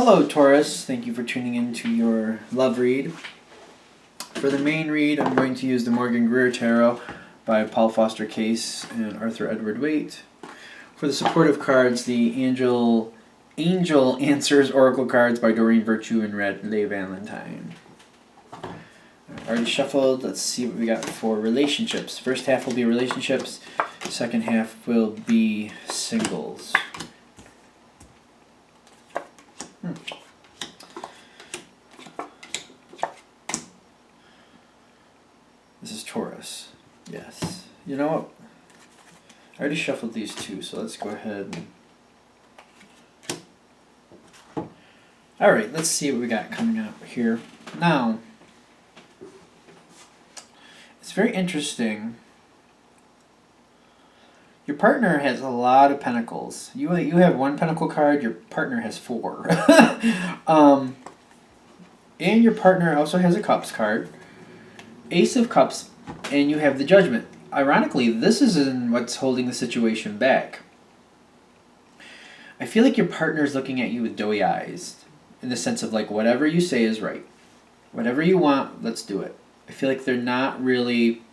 Hello, Taurus. Thank you for tuning in to your love read. For the main read, I'm going to use the Morgan Greer Tarot by Paul Foster Case and Arthur Edward Waite. For the supportive cards, the Angel Answers Oracle cards by Doreen Virtue and Radley Valentine. Already shuffled. Let's see what we got for relationships. First half will be relationships. Second half will be singles. This is Taurus. Yes. You know what? I already shuffled these two, so let's go ahead and... Alright, let's see what we got coming up here. Now, it's very interesting. Your partner has a lot of pentacles. You have one pentacle card, your partner has four. And your partner also has a cups card, Ace of Cups, and you have the Judgment. Ironically, this is what's holding the situation back. I feel like your partner is looking at you with doughy eyes, in the sense of like, whatever you say is right. Whatever you want, let's do it. I feel like they're not really...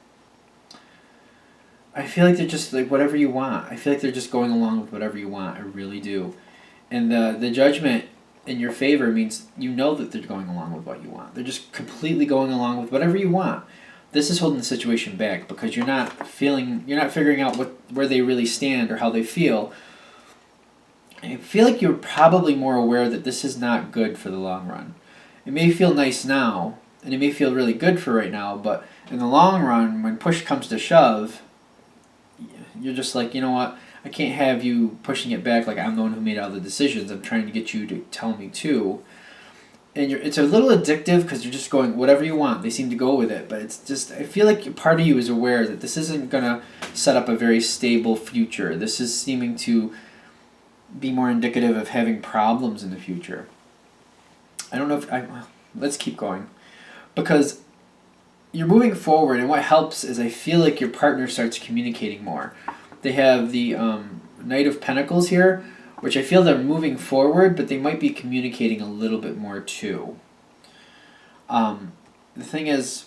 I feel like they're just like, whatever you want. I feel like they're just going along with whatever you want. I really do. And the Judgment in your favor means you know that they're going along with what you want. They're just completely going along with whatever you want. This is holding the situation back because you're not figuring out where they really stand or how they feel. I feel like you're probably more aware that this is not good for the long run. It may feel nice now, and it may feel really good for right now, but in the long run, when push comes to shove, you're just like, you know what, I can't have you pushing it back like I'm the one who made all the decisions. I'm trying to get you to tell me too. And it's a little addictive because you're just going, whatever you want. They seem to go with it. But it's just, I feel like part of you is aware that this isn't going to set up a very stable future. This is seeming to be more indicative of having problems in the future. I don't know if let's keep going. Because you're moving forward, and what helps is I feel like your partner starts communicating more. They have the Knight of Pentacles here, which I feel they're moving forward, but they might be communicating a little bit more too. The thing is,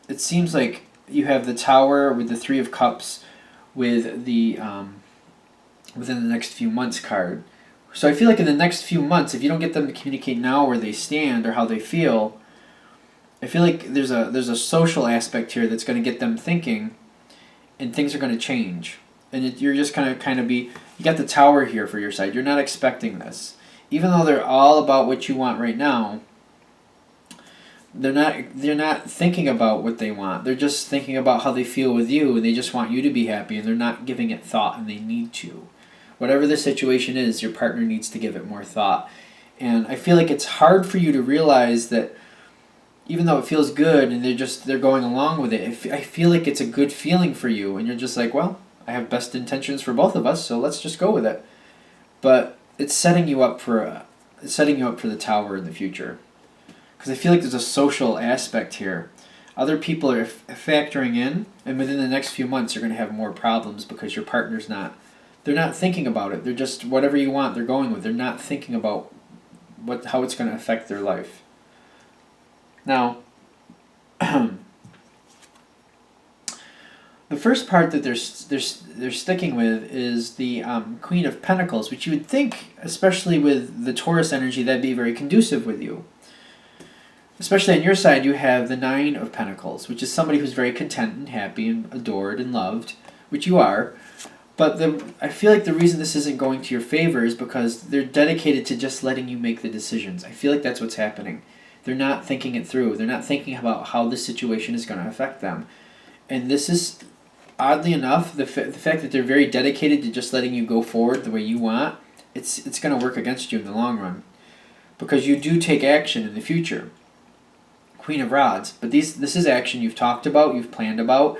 it seems like you have the Tower with the Three of Cups with the within the next few months card. So I feel like in the next few months, if you don't get them to communicate now where they stand or how they feel, I feel like there's a social aspect here that's going to get them thinking, and things are going to change. And you're just going to kind of be... You got the Tower here for your side. You're not expecting this. Even though they're all about what you want right now, they're not thinking about what they want. They're just thinking about how they feel with you, and they just want you to be happy, and they're not giving it thought, and they need to. Whatever the situation is, your partner needs to give it more thought. And I feel like it's hard for you to realize that even though it feels good and they're going along with it, I feel like it's a good feeling for you, and you're just like, well, I have best intentions for both of us, so let's just go with it. But it's setting you up for the Tower in the future, because I feel like there's a social aspect here. Other people are factoring in, and within the next few months, you're going to have more problems because your partner's not. They're not thinking about it. They're just whatever you want. They're going with. They're not thinking about how it's going to affect their life. Now, the first part that they're sticking with is the Queen of Pentacles, which you would think, especially with the Taurus energy, that'd be very conducive with you. Especially on your side, you have the Nine of Pentacles, which is somebody who's very content and happy and adored and loved, which you are. But I feel like the reason this isn't going to your favor is because they're dedicated to just letting you make the decisions. I feel like that's what's happening. They're not thinking it through. They're not thinking about how this situation is going to affect them. And this is, oddly enough, the fact that they're very dedicated to just letting you go forward the way you want, it's going to work against you in the long run. Because you do take action in the future. Queen of Rods. But this is action you've talked about, you've planned about,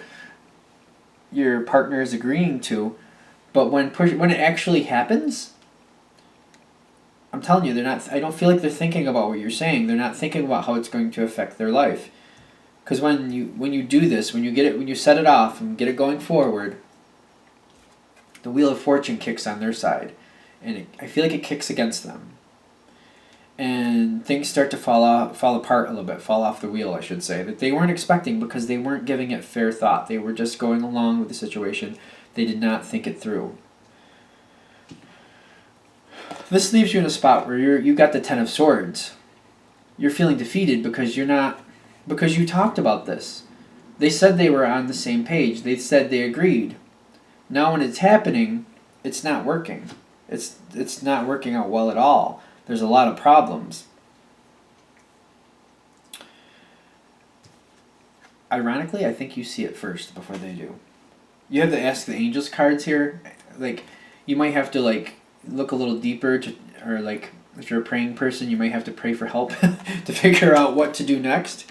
your partner is agreeing to. But when it actually happens, I'm telling you, I don't feel like they're thinking about what you're saying. They're not thinking about how it's going to affect their life. Because when you do this, when you set it off and get it going forward, the Wheel of Fortune kicks on their side. And I feel like it kicks against them. and things start to fall apart a little bit, fall off the wheel, I should say, that they weren't expecting because they weren't giving it fair thought. They were just going along with the situation. They did not think it through. This leaves you in a spot where you got the Ten of Swords. You're feeling defeated because because you talked about this. They said they were on the same page. They said they agreed. Now when it's happening, it's not working. It's not working out well at all. There's a lot of problems. Ironically, I think you see it first before they do. You have to ask the angels cards here. Like, you might have to look a little deeper or if you're a praying person, you might have to pray for help to figure out what to do next.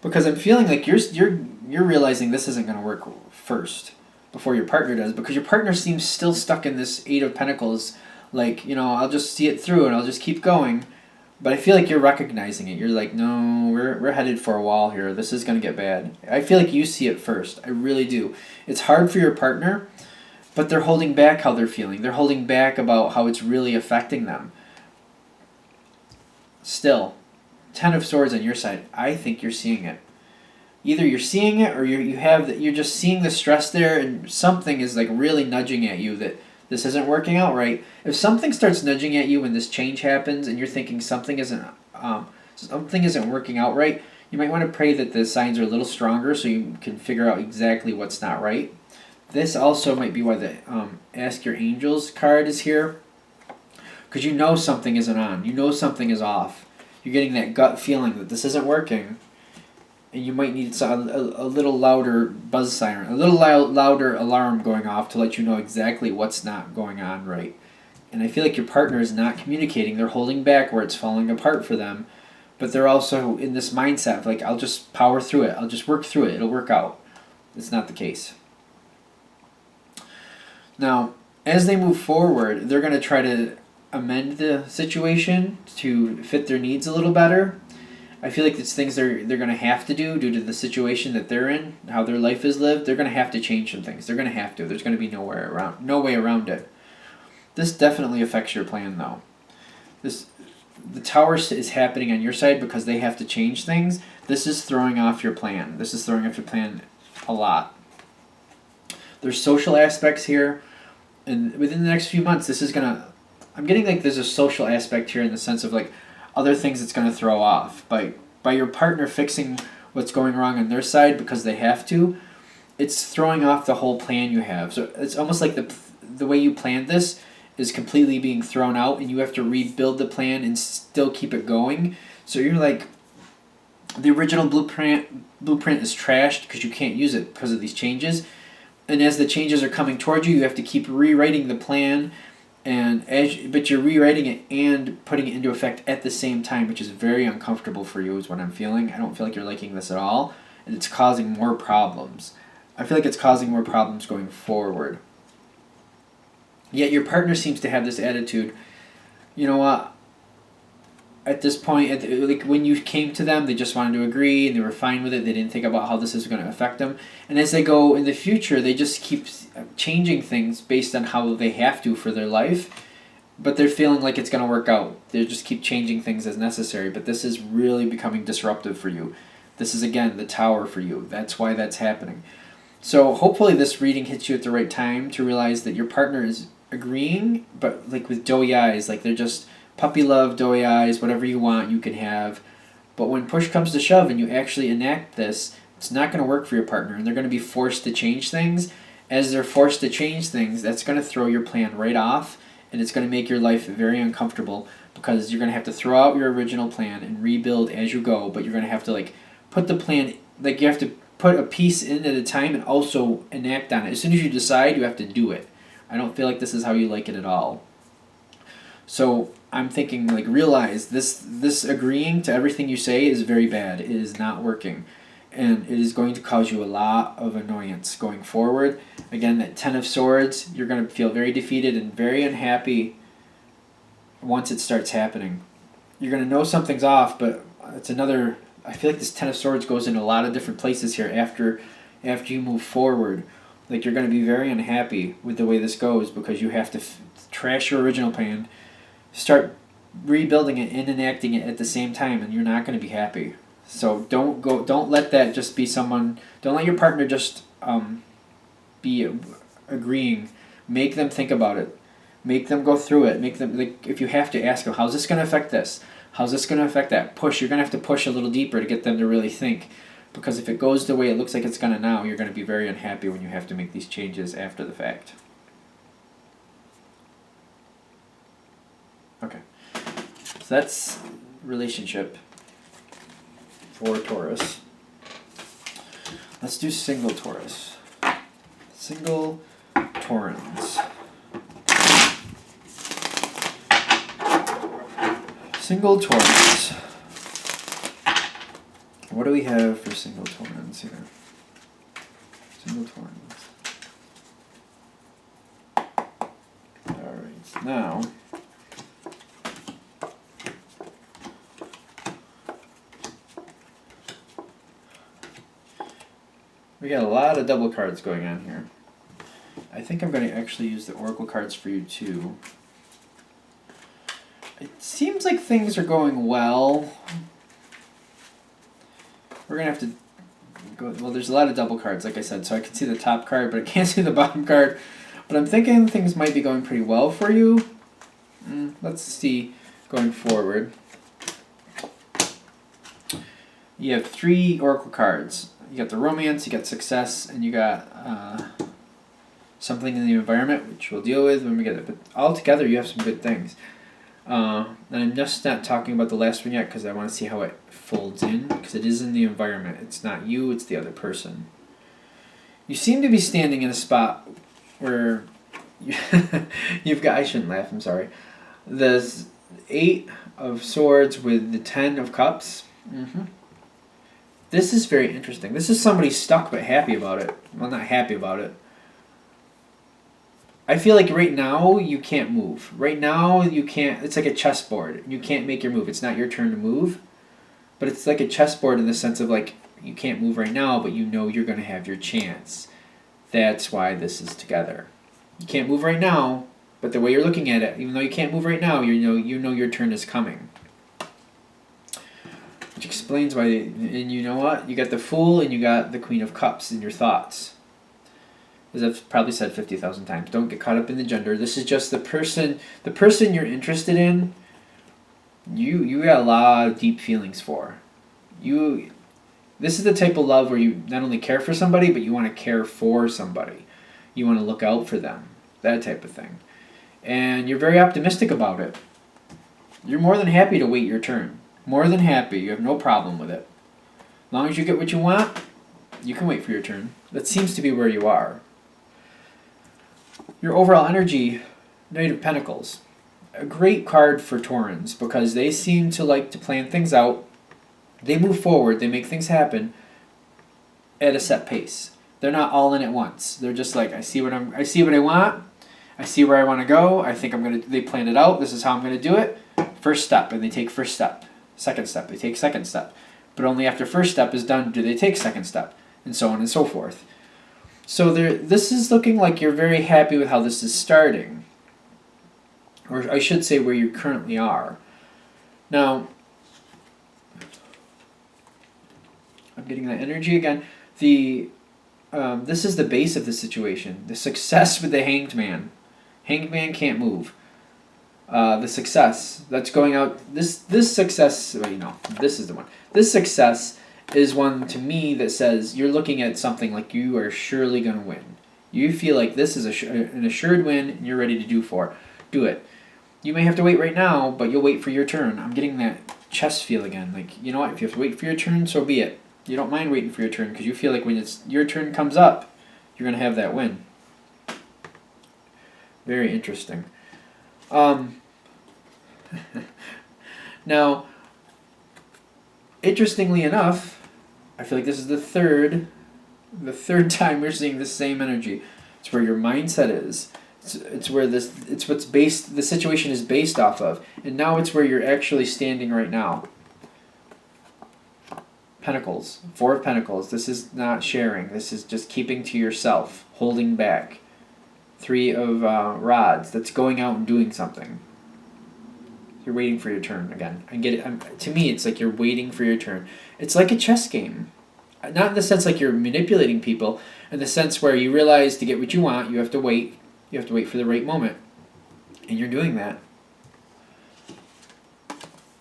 Because I'm feeling like you're realizing this isn't going to work first before your partner does, because your partner seems still stuck in this Eight of Pentacles. I'll just see it through and I'll just keep going. But I feel like you're recognizing it. You're like, no, we're headed for a wall here. This is going to get bad. I feel like you see it first. I really do. It's hard for your partner, but they're holding back how they're feeling. They're holding back about how it's really affecting them. Still, Ten of Swords on your side, I think you're seeing it. Either you're seeing it or you're just seeing the stress there, and something is really nudging at you that this isn't working out right. If something starts nudging at you when this change happens and you're thinking something isn't working out right, you might want to pray that the signs are a little stronger so you can figure out exactly what's not right. This also might be why the Ask Your Angels card is here, because you know something isn't on. You know something is off. You're getting that gut feeling that this isn't working, and you might need a little louder buzz siren, a little louder alarm going off to let you know exactly what's not going on right. And I feel like your partner is not communicating. They're holding back where it's falling apart for them, but they're also in this mindset of I'll just power through it. I'll just work through it. It'll work out. It's not the case. Now, as they move forward, they're going to try to amend the situation to fit their needs a little better. I feel like it's things they're going to have to do due to the situation that they're in, how their life is lived. They're going to have to change some things. They're going to have to. There's going to be no way around it. This definitely affects your plan, though. The Taurus is happening on your side because they have to change things. This is throwing off your plan. This is throwing off your plan a lot. There's social aspects here, and within the next few months, this is going to... I'm getting there's a social aspect here in the sense of other things it's going to throw off. By your partner fixing what's going wrong on their side because they have to, it's throwing off the whole plan you have. So it's almost like the way you planned this is completely being thrown out, and you have to rebuild the plan and still keep it going. So you're the original blueprint is trashed because you can't use it because of these changes. And as the changes are coming towards you, you have to keep rewriting the plan. But you're rewriting it and putting it into effect at the same time, which is very uncomfortable for you, is what I'm feeling. I don't feel like you're liking this at all, and it's causing more problems. I feel like it's causing more problems going forward. Yet your partner seems to have this attitude, you know what, at this point, when you came to them, they just wanted to agree, and they were fine with it. They didn't think about how this is going to affect them. And as they go in the future, they just keep changing things based on how they have to for their life. But they're feeling like it's going to work out. They just keep changing things as necessary. But this is really becoming disruptive for you. This is, again, the Tower for you. That's why that's happening. So hopefully this reading hits you at the right time to realize that your partner is agreeing, but with doughy eyes. They're just... puppy love, doughy eyes, whatever you want, you can have. But when push comes to shove and you actually enact this, it's not going to work for your partner, and they're going to be forced to change things. As they're forced to change things, that's going to throw your plan right off, and it's going to make your life very uncomfortable because you're going to have to throw out your original plan and rebuild as you go, but you're going to have to put the plan, you have to put a piece in at a time and also enact on it. As soon as you decide, you have to do it. I don't feel like this is how you like it at all. So I'm thinking, realize this agreeing to everything you say is very bad. It is not working. And it is going to cause you a lot of annoyance going forward. Again, that Ten of Swords, you're going to feel very defeated and very unhappy once it starts happening. You're going to know something's off, but it's another... I feel like this Ten of Swords goes in a lot of different places here after you move forward. You're going to be very unhappy with the way this goes because you have to trash your original plan, start rebuilding it and enacting it at the same time, and you're not going to be happy. So don't let that just be someone, don't let your partner just be agreeing. Make them think about it. Make them go through it. Make them, like, if you have to, ask them, how's this going to affect this? How's this going to affect that? Push. You're going to have to push a little deeper to get them to really think. Because if it goes the way it looks like it's going to now, you're going to be very unhappy when you have to make these changes after the fact. Okay. So that's relationship for Taurus. Let's do single Taurus. Single Taurans. Single Taurans. What do we have for single Taurans here? Single Taurans. Alright, now we got a lot of double cards going on here. I think I'm going to actually use the Oracle cards for you too. It seems like things are going well. We're going to have to go, well, there's a lot of double cards, like I said, so I can see the top card, but I can't see the bottom card. But I'm thinking things might be going pretty well for you. Let's see going forward. You have 3 Oracle cards. You got the romance, you got success, and you got something in the environment, which we'll deal with when we get it. But all together, you have some good things. And I'm just not talking about the last one yet because I want to see how it folds in, because it is in the environment. It's not you, it's the other person. You seem to be standing in a spot where you've got, I shouldn't laugh, I'm sorry. The 8 of Swords with the 10 of Cups. This is very interesting. This is somebody stuck but happy about it. Well, not happy about it. I feel like right now you can't move. Right now you can't. It's like a chessboard. You can't make your move. It's not your turn to move. But it's like a chessboard in the sense of like you can't move right now, but you know you're going to have your chance. That's why this is together. You can't move right now, but the way you're looking at it, even though you can't move right now, you know your turn is coming. Which explains why, and you know what? You got the Fool and you got the Queen of Cups in your thoughts. As I've probably said 50,000 times, don't get caught up in the gender. This is just the person you're interested in, you got a lot of deep feelings for. This is the type of love where you not only care for somebody, but you want to care for somebody. You want to look out for them. That type of thing. And you're very optimistic about it. You're more than happy to wait your turn. More than happy. You have no problem with it. As long as you get what you want, you can wait for your turn. That seems to be where you are. Your overall energy, Knight of Pentacles. A great card for Taurans because they seem to like to plan things out. They move forward. They make things happen at a set pace. They're not all in at once. They're just like, I see what I want. I see where I want to go. I think they planned it out. This is how I'm going to do it. First step, and they take first step. Second step, they take second step. But only after first step is done do they take second step, and so on and so forth. So this is looking like you're very happy with how this is starting. Or I should say where you currently are. Now, I'm getting that energy again. This is the base of the situation. The success with the Hanged Man. Hanged Man can't move. The success that's going out. This success. Well, this is the one. This success is one to me that says you're looking at something like you are surely going to win. You feel like this is an assured win, and you're ready to do it. You may have to wait right now, but you'll wait for your turn. I'm getting that chess feel again. Like, you know what? If you have to wait for your turn, so be it. You don't mind waiting for your turn because you feel like when your turn comes up, you're going to have that win. Very interesting. Now, interestingly enough, I feel like this is the third time we're seeing the same energy. It's where your mindset is. It's where the situation is based off of. And now it's where you're actually standing right now. Pentacles. 4 of Pentacles. This is not sharing. This is just keeping to yourself. Holding back. 3 of Rods. That's going out and doing something. You're waiting for your turn again. I get it. To me, it's like you're waiting for your turn. It's like a chess game. Not in the sense like you're manipulating people, in the sense where you realize to get what you want, you have to wait. You have to wait for the right moment. And you're doing that.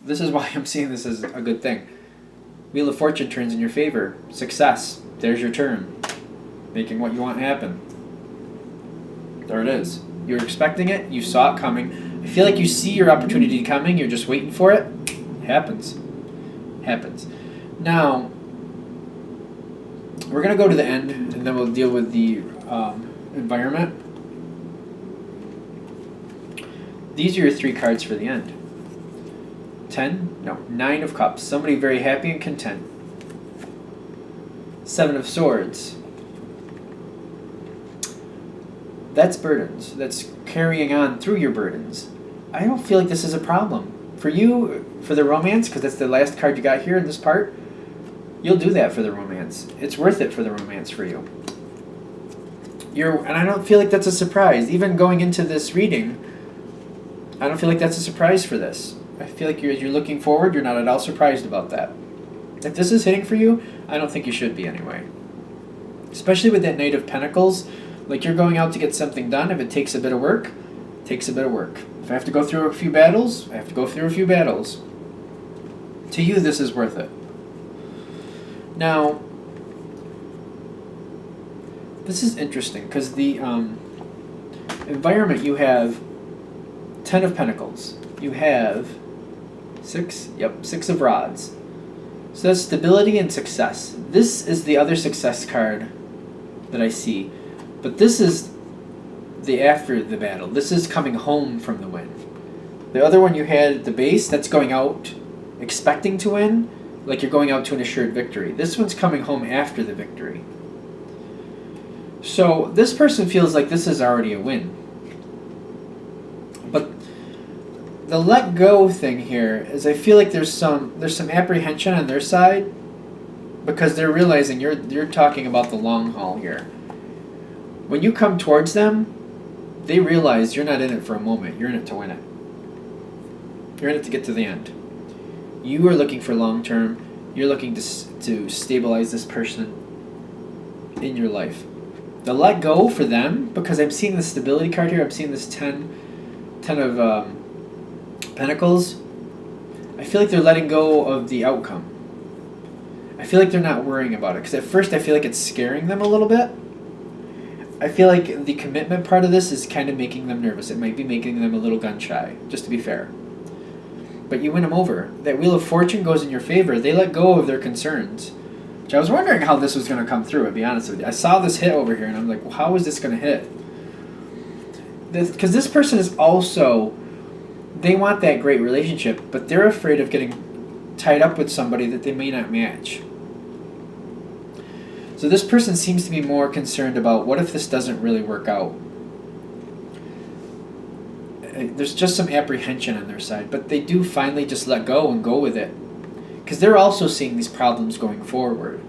This is why I'm seeing this as a good thing. Wheel of Fortune turns in your favor. Success. There's your turn. Making what you want happen. There it is. You're expecting it. You saw it coming. I feel like you see your opportunity coming. You're just waiting for it. Happens. Happens. Now, we're going to go to the end, and then we'll deal with the environment. These are your 3 cards for the end. 9 of Cups. Somebody very happy and content. 7 of Swords. That's burdens. That's carrying on through your burdens. I don't feel like this is a problem. For you, for the romance, because that's the last card you got here in this part, you'll do that for the romance. It's worth it for the romance for you. And I don't feel like that's a surprise. Even going into this reading, I don't feel like that's a surprise for this. I feel like you're looking forward, you're not at all surprised about that. If this is hitting for you, I don't think you should be anyway. Especially with that Knight of Pentacles, like you're going out to get something done. If it takes a bit of work, it takes a bit of work. If I have to go through a few battles, I have to go through a few battles. To you, this is worth it. Now, this is interesting because the environment, you have 10 of Pentacles. You have 6 of Rods. So that's stability and success. This is the other success card that I see. But this is the after the battle. This is coming home from the win. The other one you had at the base, that's going out expecting to win, like you're going out to an assured victory. This one's coming home after the victory. So this person feels like this is already a win. But the let go thing here is I feel like there's some apprehension on their side because they're realizing you're talking about the long haul here. When you come towards them, they realize you're not in it for a moment. You're in it to win it. You're in it to get to the end. You are looking for long term. You're looking to stabilize this person in your life. The let go for them, because I'm seeing the stability card here. I'm seeing this 10 of Pentacles. I feel like they're letting go of the outcome. I feel like they're not worrying about it. Because at first I feel like it's scaring them a little bit. I feel like the commitment part of this is kind of making them nervous. It might be making them a little gun shy, just to be fair. But you win them over. That Wheel of Fortune goes in your favor. They let go of their concerns. Which I was wondering how this was going to come through, to be honest with you. I saw this hit over here, and I'm like, well, how is this going to hit? Because this person is also, they want that great relationship, but they're afraid of getting tied up with somebody that they may not match. So this person seems to be more concerned about what if this doesn't really work out. There's just some apprehension on their side, but they do finally just let go and go with it. Because they're also seeing these problems going forward.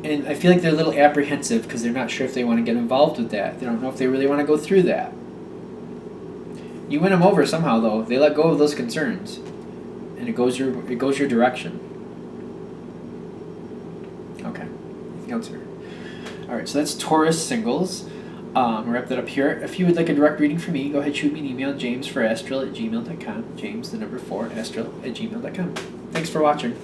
And I feel like they're a little apprehensive because they're not sure if they want to get involved with that. They don't know if they really want to go through that. You win them over somehow, though. They let go of those concerns. And it goes your direction. Okay. Anything else here? Alright, so that's Taurus singles. We'll wrap that up here. If you would like a direct reading from me, go ahead and shoot me an email, james4astral@gmail.com. James, the number 4, astral@gmail.com. Thanks for watching.